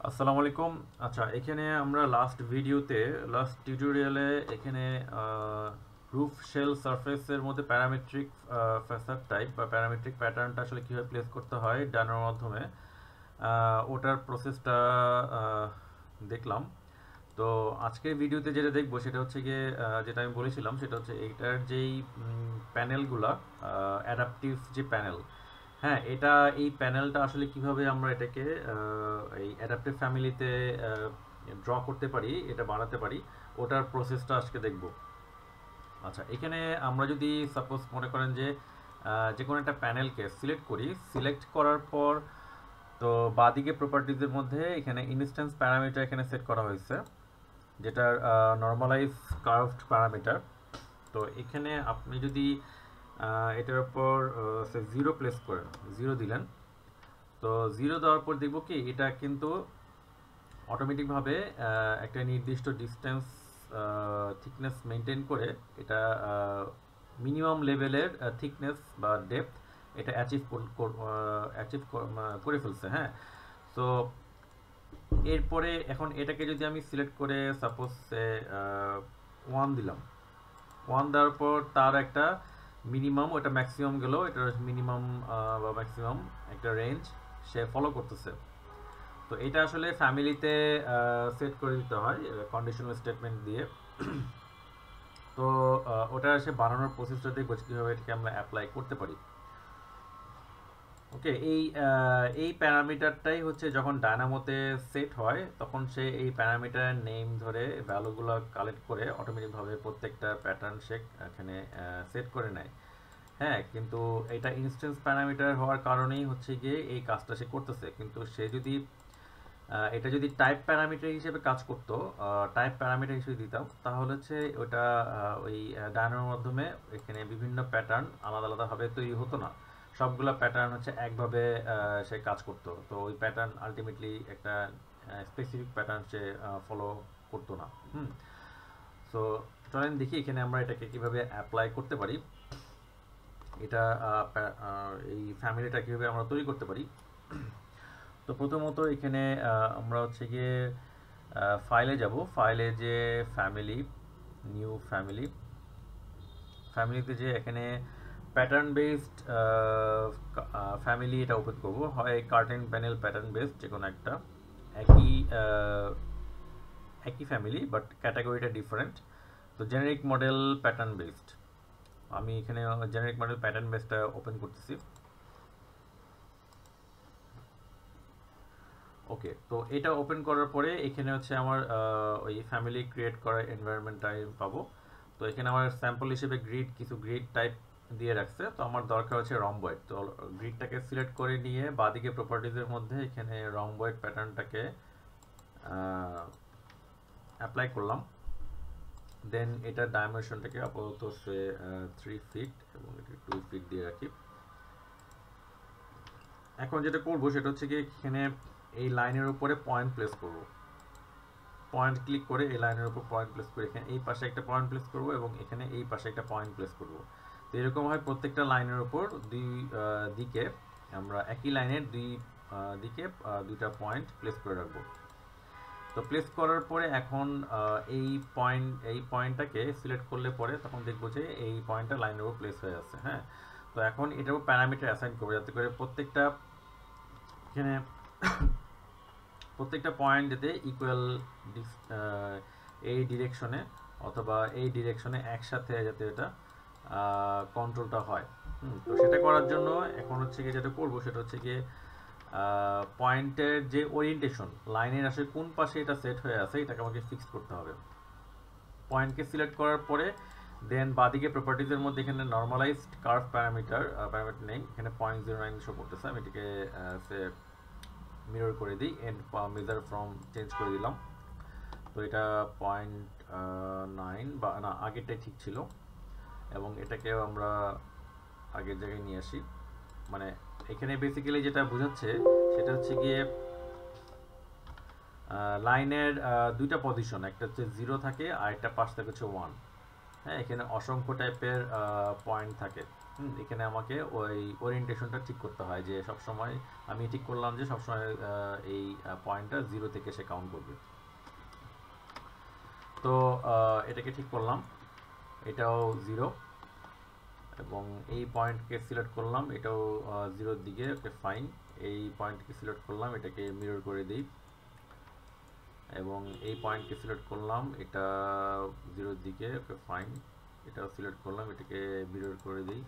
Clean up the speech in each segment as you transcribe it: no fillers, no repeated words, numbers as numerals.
আসসালামু আলাইকুম। আচ্ছা, এখানে আমরা লাস্ট টিউটোরিয়ালে এখানে রুফ শেল সারফেসের মধ্যে প্যারামেট্রিক ফ্যাসাড টাইপ বা প্যারামেট্রিক প্যাটার্নটা আসলে কীভাবে প্লেস করতে হয় ডানোর মাধ্যমে ওটার প্রসেসটা দেখলাম। তো আজকের ভিডিওতে যেটা দেখবো সেটা হচ্ছে গিয়ে যেটা আমি বলেছিলাম সেটা হচ্ছে এইটার যেই প্যানেলগুলা অ্যাডাপটিভ যে প্যানেল, হ্যাঁ, এই প্যানেলটা আসলে কিভাবে আমরা এটাকে এই অ্যাডাপটিভ ফ্যামিলিতে ড্র করতে পারি, এটা বানাতে পারি, ওটার প্রসেসটা আজকে দেখব। আচ্ছা, এখানে আমরা যদি সাপোজ মনে করেন যে যে কোনো একটা প্যানেলকে সিলেক্ট করি, সিলেক্ট করার পর তো বাদিকে প্রপার্টিজের মধ্যে এখানে ইনস্ট্যান্স প্যারামিটার এখানে সেট করা হয়েছে, যেটার নর্মালাইজ কার্ভড প্যারামিটার। তো এখানে আপনি যদি এটার উপর জিরো প্লেস করেন, জিরো দিলেন, তো জিরো দেওয়ার পর দেখব কি এটা কিন্তু অটোমেটিকভাবে একটা নির্দিষ্ট ডিস্টেন্স থিকনেস মেনটেন করে এটা মিনিমাম লেভেলের থিকনেস বা ডেপথ এটা অ্যাচিভ করে ফেলছে। হ্যাঁ, তো এরপরে এখন এটাকে যদি আমি সিলেক্ট করে সাপোজ ওয়ান দিলাম, ওয়ান দেওয়ার পর তার একটা মিনিমাম, ওটা ম্যাক্সিমাম গেল, এটা মিনিমাম বা ম্যাক্সিমাম একটা রেঞ্জ সে ফলো করতেছে। তো এটা আসলে ফ্যামিলিতে সেট করে দিতে হয় কন্ডিশনাল স্টেটমেন্ট দিয়ে। তো ওটা এসে বানানোর প্রসেসটা দেখবো কীভাবে এটাকে আমরা অ্যাপ্লাই করতে পারি। ওকে, এই প্যারামিটারটাই হচ্ছে যখন ডায়নামোতে সেট হয় তখন সে এই প্যারামিটার নেম ধরে ভ্যালুগুলো কালেক্ট করে অটোমেটিকভাবে প্রত্যেকটা প্যাটার্ন সে এখানে সেট করে নেয়। হ্যাঁ, কিন্তু এটা ইনস্ট্যান্স প্যারামিটার হওয়ার কারণেই হচ্ছে গিয়ে এই কাজটা সে করতেছে। কিন্তু সে যদি এটা যদি টাইপ প্যারামিটার হিসেবে কাজ করতো, টাইপ প্যারামিটার হিসেবে দিতাম, তাহলে হচ্ছে ওটা ওই ডায়নোর মাধ্যমে এখানে বিভিন্ন প্যাটার্ন আলাদা আলাদাভাবে তৈরি হতো না, সবগুলো প্যাটার্ন হচ্ছে একভাবে সে কাজ করতো। তো ওই প্যাটার্ন আলটিমেটলি একটা স্পেসিফিক প্যাটার্ন সে ফলো করতো না। সো চলেন দেখি এখানে আমরা এটাকে কিভাবে অ্যাপ্লাই করতে পারি, এটা এই ফ্যামিলিটা কীভাবে আমরা তৈরি করতে পারি। তো প্রথমত এখানে আমরা হচ্ছে গিয়ে ফাইলে যাব, ফাইলে যে ফ্যামিলি, নিউ ফ্যামিলি, ফ্যামিলিতে যে এখানে প্যাটার্ন বেসড ফ্যামিলি এটা ওপেন করব, হয় কার্টেন প্যানেল প্যাটার্ন বেসড যে কোনো একটা, একই একই ফ্যামিলি বাট ক্যাটাগরিটা ডিফারেন্ট। তো জেনারিক মডেল প্যাটার্ন বেসড, আমি এখানে জেনারিক মডেল প্যাটার্ন বেসডটা ওপেন করতেছি। ওকে, তো এটা ওপেন করার পরে এখানে হচ্ছে আমার ওই ফ্যামিলি ক্রিয়েট করার এনভায়রনমেন্ট টাইপ পাবো। তো এখানে আমার স্যাম্পল হিসেবে কিছু গ্রিড টাইপ দিয়ে রাখছে, তো আমার দরকার হচ্ছে রম্বয়েড। তো গ্রিডটাকে সিলেক্ট করে নিয়ে বাদিকে প্রপার্টিজের মধ্যে এখানে রম্বয়েড প্যাটার্নটাকে অ্যাপ্লাই করলাম। দেন এটার ডাইমেনশনটাকে আপাতত সে 3 ফিট এবং এটা 2 ফিট দিয়ে রাখি। এখন যেটা করবো সেটা হচ্ছে কি এখানে এই লাইনের উপরে পয়েন্ট প্লেস করব, পয়েন্ট ক্লিক করে এই লাইনের উপর পয়েন্ট প্লেস করে এখানে এই পাশে একটা পয়েন্ট প্লেস করব এবং এখানে এই পাশে একটা পয়েন্ট প্লেস করব। তো এরকম হয় প্রত্যেকটা লাইনের উপর দুই দিকে আমরা একই লাইনের দুই দিকে দুইটা পয়েন্ট প্লেস করে রাখবো। তো প্লেস করার পরে এখন এই পয়েন্টটাকে সিলেক্ট করলে পরে তখন দেখবো যে এই পয়েন্টটা লাইনের উপর প্লেস হয়ে আছে। হ্যাঁ, তো এখন এটার উপর প্যারামিটার অ্যাসাইন করবো যাতে করে প্রত্যেকটা এখানে প্রত্যেকটা পয়েন্ট যাতে ইকুয়াল এই ডিরেকশনে অথবা এই ডিরেকশনে একসাথে যাতে এটা কন্ট্রোলটা হয়। তো সেটা করার জন্য এখন হচ্ছে গিয়ে যেটা করবো সেটা হচ্ছে গিয়ে পয়েন্টের যে ওরিয়েন্টেশন, লাইনের আসলে কোন পাশে এটা সেট হয়ে আছে এটাকে আমাকে ফিক্স করতে হবে। পয়েন্টকে সিলেক্ট করার পরে দেন বাদিকে প্রপার্টিজের মধ্যে এখানে নর্মালাইজড কার্ভ প্যারামিটার নেই, এখানে 0.09 শো করতেছে, আমি এটাকে মিরর করে দিই, এন্ড মেজার ফ্রম চেঞ্জ করে দিলাম। তো এটা 0.9 বা না, আগেরটাই ঠিক ছিল, এবং এটাকেও আমরা আগের জায়গায় নিয়ে আসি। মানে এখানে বেসিক্যালি যেটা বোঝাচ্ছে সেটা হচ্ছে গিয়ে লাইনের দুইটা পজিশন, একটা হচ্ছে 0 থাকে আর একটা পাশ থাকে হচ্ছে 1। হ্যাঁ, এখানে অসংখ্য টাইপের পয়েন্ট থাকে। এখানে আমাকে ওই ওরিয়েন্টেশনটা ঠিক করতে হয়, যে সবসময় আমি ঠিক করলাম যে সবসময় এই পয়েন্টটা 0 থেকে সে কাউন্ট করবে। তো এটাকে ঠিক করলাম, এটাও 0, এবং এই পয়েন্টকে সিলেক্ট করলাম, এটাও 0-র দিকে, ওকে ফাইন। এই পয়েন্টকে সিলেক্ট করলাম, এটাকে মিরর করে দিই, এবং এই পয়েন্টকে সিলেক্ট করলাম, এটা 0-র দিকে, ওকে ফাইন। এটাও সিলেক্ট করলাম, এটাকে মিরর করে দিই।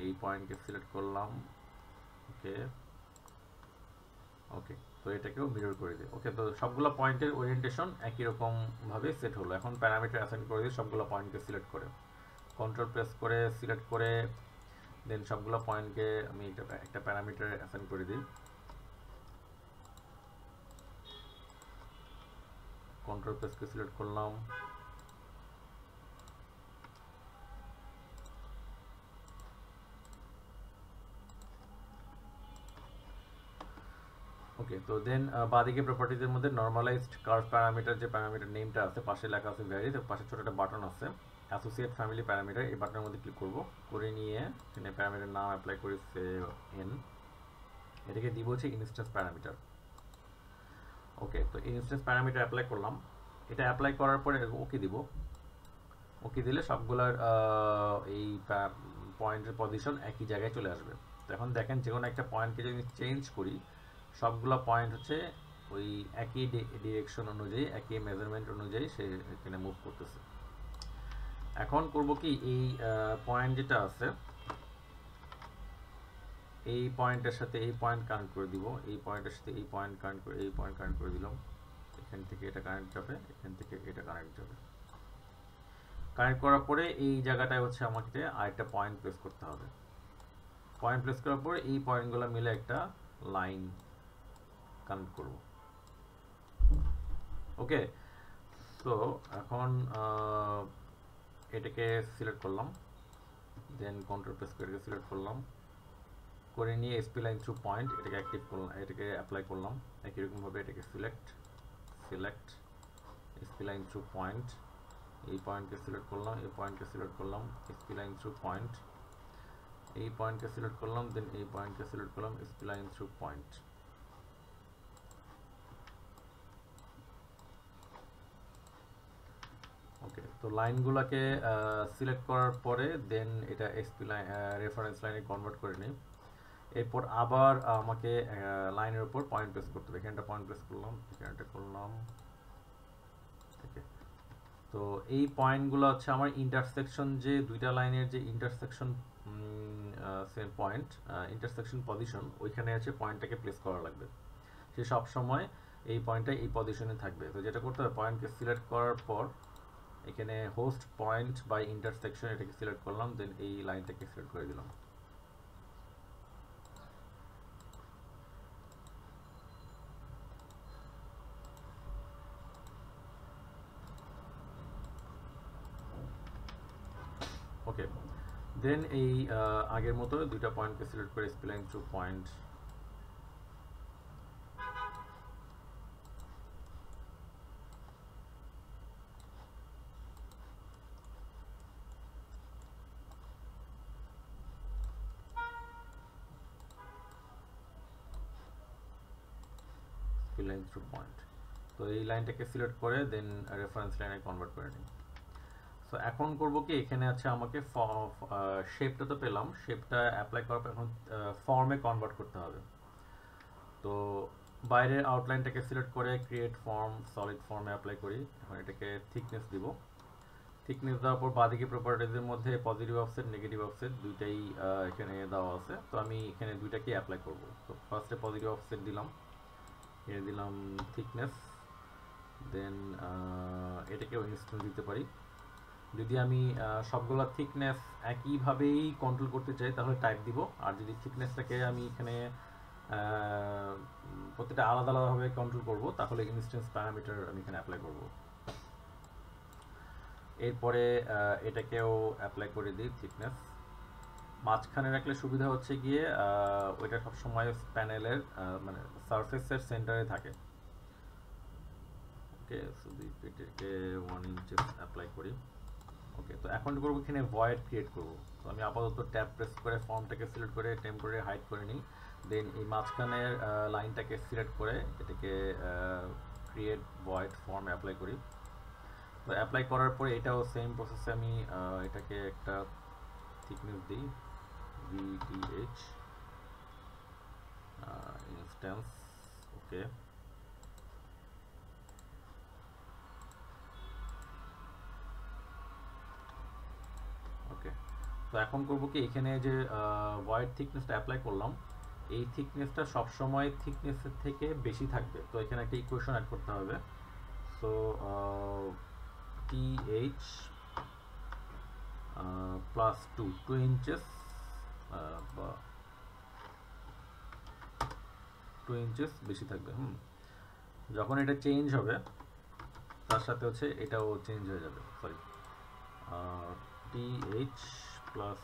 এই পয়েন্টকে সিলেক্ট করলাম, ওকে ওকে, তো এটাকেও মিরর করে দিই। ওকে, তো সবগুলো পয়েন্টের ওরিয়েন্টেশন একই রকম ভাবে সেট হলো। এখন প্যারামিটার অ্যাসাইন করে দিই সবগুলো পয়েন্টকে সিলেক্ট করে, কন্ট্রোল প্রেস করে সিলেক্ট করে দেন সবগুলো পয়েন্টকে আমি একটা প্যারামিটার অ্যাসাইন করে দিই। কন্ট্রোল প্রেস করে সিলেক্ট করলাম, ওকে। তো দেন বাদিকে প্রপার্টিজের মধ্যে নরমালাইজড কার্ভ প্যারামিটার, যে প্যারামিটার নেমটা আছে পাশে লেখা আছে ভ্যারি, তো পাশে ছোট একটা বাটন আছে অ্যাসোসিয়েট ফ্যামিলি প্যারামিটার, এই বাটনের মধ্যে ক্লিক করব, করে নিয়ে এখানে প্যারামিটার নাম অ্যাপ্লাই করি সেভ এন, এটাকে দিব হচ্ছে ইনস্ট্যান্স প্যারামিটার। ওকে, তো ইনস্ট্যান্স প্যারামিটার অ্যাপ্লাই করলাম, এটা অ্যাপ্লাই করার পরে ওকে দিব। ওকে দিলে সবগুলার এই পয়েন্টের পজিশন একই জায়গায় চলে আসবে। তো এখন দেখেন যে কোনো একটা পয়েন্টকে যদি চেঞ্জ করি, সবগুলো পয়েন্ট হচ্ছে ওই একই ডিরেকশন অনুযায়ী, একই মেজারমেন্ট অনুযায়ী সে এখানে মুভ করতেছে। এখন করব কি, এই পয়েন্ট যেটা আছে এই পয়েন্টের সাথে এই পয়েন্ট কানেক্ট করে দিব, এই পয়েন্টের সাথে এই পয়েন্ট কানেক্ট করে, এই পয়েন্ট কানেক্ট করে দিলাম, এখান থেকে এটা কানেক্ট যাবে, এখান থেকে এটা কানেক্ট যাবে। কানেক্ট করার পরে এই জায়গাটায় হচ্ছে আমাকে আরেকটা পয়েন্ট প্লেস করতে হবে। পয়েন্ট প্লেস করার পরে এই পয়েন্টগুলো মিলে একটা লাইন কানেক্ট করব। ওকে, তো এখন এটাকে সিলেক্ট করলাম, দেন কন্ট্রোল প্রেস করে সিলেক্ট করলাম, করে নিয়ে এসপি লাইন থ্রু পয়েন্ট এটাকে অ্যাক্টিভ করলাম, এটাকে অ্যাপ্লাই করলাম একই রকমভাবে, এটাকে select SP line through point, এই পয়েন্টকে সিলেক্ট করলাম, এই পয়েন্টকে সিলেক্ট করলাম, এসপি লাইন থ্রু পয়েন্ট, এই পয়েন্টকে সিলেক্ট করলাম, দেন এই পয়েন্টকে সিলেক্ট করলাম, এসপি লাইন থ্রু পয়েন্ট। ওকে, তো লাইনগুলোকে সিলেক্ট করার পরে দেন এটা এসপি লাইন রেফারেন্স লাইনে কনভার্ট করে নিই। এরপর আবার আমাকে লাইনের উপর পয়েন্ট প্লেস করতে হবে, এখানটা পয়েন্ট প্লেস করলাম, এখানটা করলাম। ওকে, তো এই পয়েন্টগুলো হচ্ছে আমার ইন্টারসেকশন, যে দুইটা লাইনের যে ইন্টারসেকশন পয়েন্ট, ইন্টারসেকশন পজিশন, ওইখানে আছে পয়েন্টটাকে প্লেস করা লাগবে। সে সব সময় এই পয়েন্টটা এই পজিশনে থাকবে। তো যেটা করতে হবে, পয়েন্টকে সিলেক্ট করার পর এখানে হোস্ট পয়েন্ট বাই ইন্টারসেকশন এটাকে সিলেক্ট করলাম, দেন এই লাইনটাকে সিলেক্ট করে দিলাম। ওকে, দেন এই আগের মতো দুইটা পয়েন্টকে সিলেক্ট করে SP line through point, line through point. তো এই লাইনটাকে সিলেক্ট করে দেন রেফারেন্স লাইনে কনভার্ট করে নিই। সো এখন করব কি, এখানে আছে আমাকে শেপটা তো পেলাম, শেপটা অ্যাপ্লাই করার পর এখন ফর্মে কনভার্ট করতে হবে। তো বাইরের আউটলাইনটাকে সিলেক্ট করে ক্রিয়েট ফর্ম, সলিড ফর্মে অ্যাপ্লাই করি। এখন এটাকে থিকনেস দিব, থিকনেস দেওয়ার পর বাদিকে প্রপার্টিজের মধ্যে পজিটিভ অফসেট নেগেটিভ অফসেট দুইটাই এখানে দেওয়া আছে। তো আমি এখানে দুইটাকেই অ্যাপ্লাই করব। তো ফার্স্টে পজিটিভ অফসেট দিলাম, এর দিলাম থিকনেস, দেন এটাকেও ইনস্ট্যান্ট দিতে পারি। যদি আমি সবগুলো থিকনেস একইভাবেই কন্ট্রোল করতে চাই তাহলে টাইপ দিব, আর যদি থিকনেসটাকে আমি এখানে প্রত্যেকটা আলাদা আলাদাভাবে কন্ট্রোল করব তাহলে ইনস্ট্যান্স প্যারামিটার আমি এখানে অ্যাপ্লাই করব। এরপরে এটাকেও অ্যাপ্লাই করে দিই থিকনেস। মাঝখানে রাখলে সুবিধা হচ্ছে গিয়ে ওইটা সবসময় প্যানেলের মানে সারফেসের সেন্টারে থাকে। ওকে, সো এটাকে 1 ইঞ্চ অ্যাপ্লাই করি। ওকে, তো এখন করবো এখানে ভয়েড ক্রিয়েট করব। তো আমি আপাতত ট্যাব প্রেস করে ফর্মটাকে সিলেক্ট করে টেম্পোরারি হাইড করে নিই, দেন এই মাঝখানের লাইনটাকে সিলেক্ট করে এটাকে ক্রিয়েট ভয়েড ফর্ম অ্যাপ্লাই করি। তো অ্যাপ্লাই করার পরে এটাও সেম প্রসেসে আমি এটাকে একটা থিকনেস দিই VDH ইনস্ট্যান্স। ওকে, ওকে, তো এখন করব কি এখানে যে ওয়াইড থিকনেসটা অ্যাপ্লাই করলাম, এই থিকনেসটা সবসময় থিকনেসের থেকে বেশি থাকবে। তো এখানে একটা ইকুয়েশন অ্যাড করতে হবে। সো TH প্লাস 2 ইঞ্চেস বা 2 ইঞ্চেস বেশি থাকবে। যখন এটা চেঞ্জ হবে তার সাথে হচ্ছে এটাও চেঞ্জ হয়ে যাবে। সরি, TH প্লাস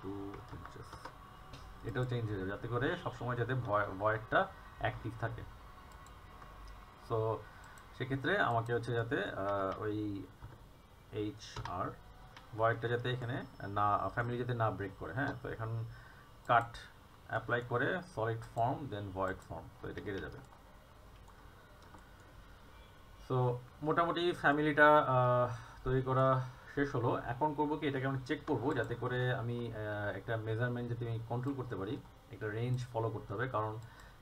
2 ইঞ্চেস এটাও চেঞ্জ হয়ে যাবে, যাতে করে সবসময় যাতে ভয়েডটা অ্যাক্টিভ থাকে। সো সেক্ষেত্রে আমাকে হচ্ছে যাতে ওই HR ভয়েডটা যাতে এখানে না, ফ্যামিলি যাতে না ব্রেক করে। হ্যাঁ, তো এখন কাট অ্যাপ্লাই করে সলিড ফর্ম দেন ভয়েড ফর্ম, তো এটা কেটে যাবে। সো মোটামুটি ফ্যামিলিটা তৈরি করা শেষ হলো। এখন করবো কি এটাকে আমি চেক করবো যাতে করে আমি একটা মেজারমেন্ট যাতে আমি কন্ট্রোল করতে পারি, একটা রেঞ্জ ফলো করতে হবে। কারণ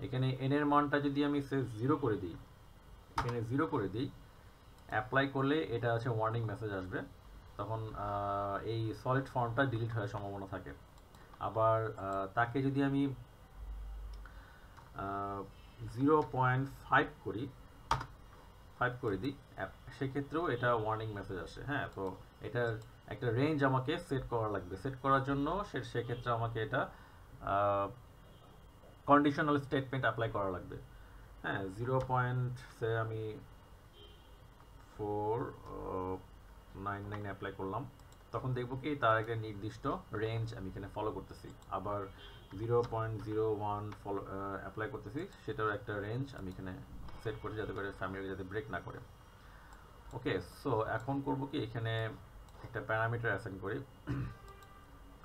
এখানে এন এর মানটা যদি আমি সে 0 করে দিই, এখানে 0 করে দিই, অ্যাপ্লাই করলে এটা হচ্ছে ওয়ার্নিং মেসেজ আসবে, তখন এই সলিড ফর্মটা ডিলিট হওয়ার সম্ভাবনা থাকে। আবার তাকে যদি আমি 0.5 করি, 5 করে দিই, সেক্ষেত্রেও এটা ওয়ার্নিং মেসেজ আসে। হ্যাঁ, তো এটার একটা রেঞ্জ আমাকে সেট করা লাগবে। সেট করার জন্য সেক্ষেত্রে আমাকে এটা কন্ডিশনাল স্টেটমেন্ট অ্যাপ্লাই করা লাগবে। হ্যাঁ, 0.সে আমি 499 অ্যাপ্লাই করলাম, তখন দেখবো কি তার একটা নির্দিষ্ট রেঞ্জ আমি এখানে ফলো করতেছি। আবার 0.01 ফলো অ্যাপ্লাই করতেছি, সেটার একটা রেঞ্জ আমি এখানে সেট করছি যাতে করে ফ্যামিলি যাতে ব্রেক না করে। ওকে, সো এখন করব কি এখানে একটা প্যারামিটার অ্যাসাইন করি,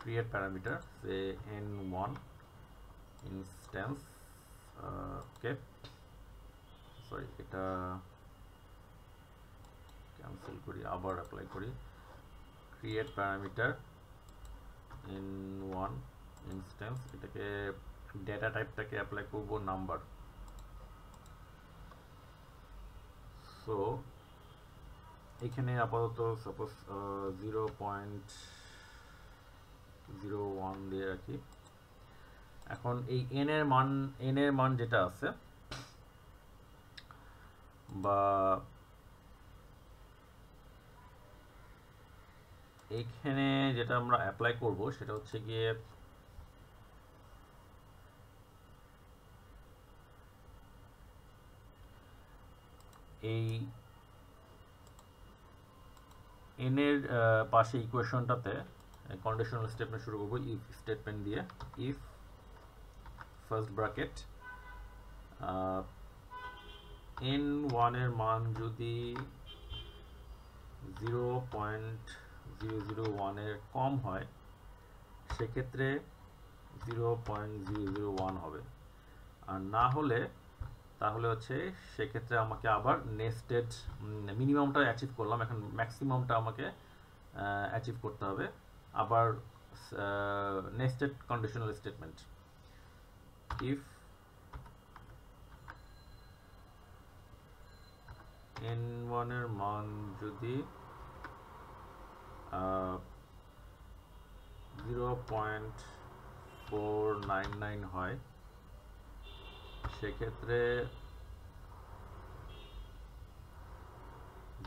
ক্রিয়েট প্যারামিটার সে n1 ইনস্ট্যান্স। ওকে, সরি, এটা ক্যান্সেল করি, আবার অ্যাপ্লাই করি, ক্রিয়েট প্যারামিটার n1 ইনস্ট্যান্স। এটাকে ডেটা টাইপটাকে অ্যাপ্লাই করব নাম্বার। সো এখানে আপাতত সাপোজ 0.01 দিয়ে রাখি। এখন এই n এর মান যেটা আছে, বা এইখানে যেটা আমরা অ্যাপ্লাই করব সেটা হচ্ছে গিয়ে এই n এর পাশে ইকুয়েশনটাতে কন্ডিশনাল স্টেটমেন্ট শুরু করব ইফ স্টেটমেন্ট দিয়ে। ইফ ফার্স্ট ব্র্যাকেট n1 এর মান যদি 0.001 এর কম হয়, সেক্ষেত্রে 0.001 হবে। আর না হলে তাহলে হচ্ছে সেক্ষেত্রে আমাকে আবার নেস্টেড, মিনিমামটা অ্যাচিভ করলাম, এখন ম্যাক্সিমামটা আমাকে অ্যাচিভ করতে হবে। আবার nested conditional statement, if n1 এর মান যদি 0.499 হয়, সেক্ষেত্রে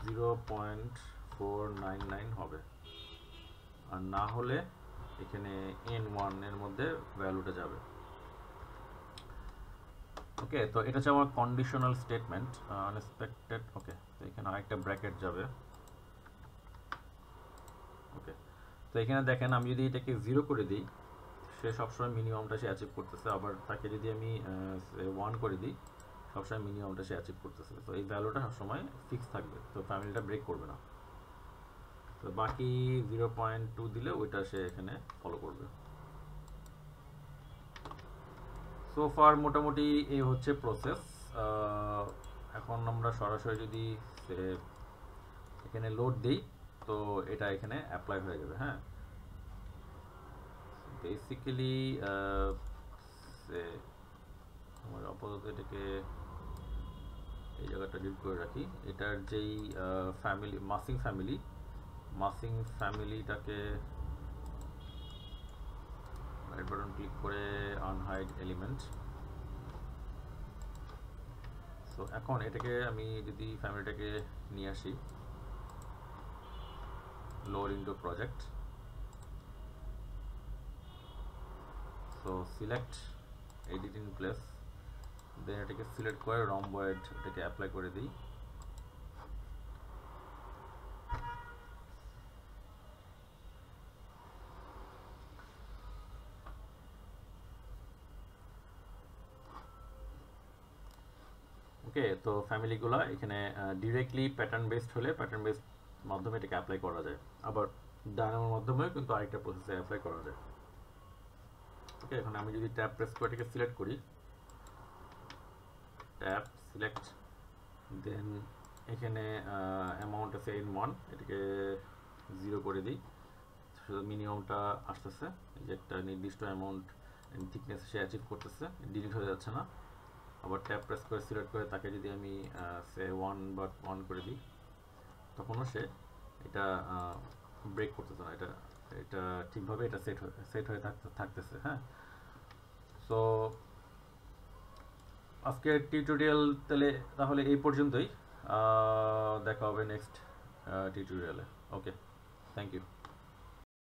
0.499 হবে। আর না হলে এখানে n1 এর মধ্যে ভ্যালুটা যাবে। ওকে, তো এটা হচ্ছে আমার কন্ডিশনাল স্টেটমেন্ট আনএক্সপেক্টেড। ওকে, তো এখানে আরেকটা ব্র্যাকেট যাবে। ওকে, তো এখানে দেখেন আমি যদি এটাকে 0 করে দিই, সে সবসময় মিনিমামটা সে অ্যাচিভ করতেছে। আবার তাকে যদি আমি 1 করে দিই, সবসময় মিনিমামটা সে অ্যাচিভ করতেছে। তো এই ভ্যালুটা সবসময় ফিক্স থাকবে, তো ফ্যামিলিটা ব্রেক করবে না। তো বাকি 0.2 দিলে ওইটা সে এখানে ফলো করবে। সো ফার মোটামুটি এই হচ্ছে প্রসেস। এখন আমরা সরাসরি যদি এখানে লোড দিই তো এটা এখানে অ্যাপ্লাই হয়ে যাবে। হ্যাঁ, বেসিক্যালি আমার আপাতত এটাকে এই জায়গাটা ডিলিট করে রাখি। এটার যেই ফ্যামিলি মাসিং ফ্যামিলিটাকে রাইট বাটন ক্লিক করে আনহাইড এলিমেন্ট। সো এখন এটাকে আমি যদি ফ্যামিলিটাকে নিয়ে আসি load into project, so select edit in place, then এটাকে সিলেক্ট করে রম্বয়েড এটাকে অ্যাপ্লাই করে দিই। ওকে, তো ফ্যামিলিগুলো এখানে ডিরেক্টলি প্যাটার্ন বেসড হলে প্যাটার্ন বেসড মাধ্যমে এটাকে অ্যাপ্লাই করা যায়, আবার ডায়নামোর মাধ্যমেও কিন্তু আরেকটা প্রসেসে অ্যাপ্লাই করা যায়। ওকে, এখন আমি যদি ট্যাব প্রেস করে এটাকে সিলেক্ট করি, ট্যাব সিলেক্ট, দেন এখানে অ্যামাউন্ট আছে in1, এটাকে 0 করে দিই। শুধু মিনিমামটা আসতেছে, এই যে একটা নির্দিষ্ট অ্যামাউন্ট থিকনেস সে অ্যাচিভ করতেছে, ডিলিট হয়ে যাচ্ছে না। আবার ট্যাব প্রেস করে সিলেক্ট করে তাকে যদি আমি সে 1 বা 1 করে দিই, তখনও সে এটা ব্রেক করতেছে না, এটা ঠিকভাবে এটা সেট হয়ে থাকতেছে। হ্যাঁ, সো আজকের টিউটোরিয়াল তাহলে এই পর্যন্তই। দেখা হবে নেক্সট টিউটোরিয়ালে। ওকে, থ্যাংক ইউ।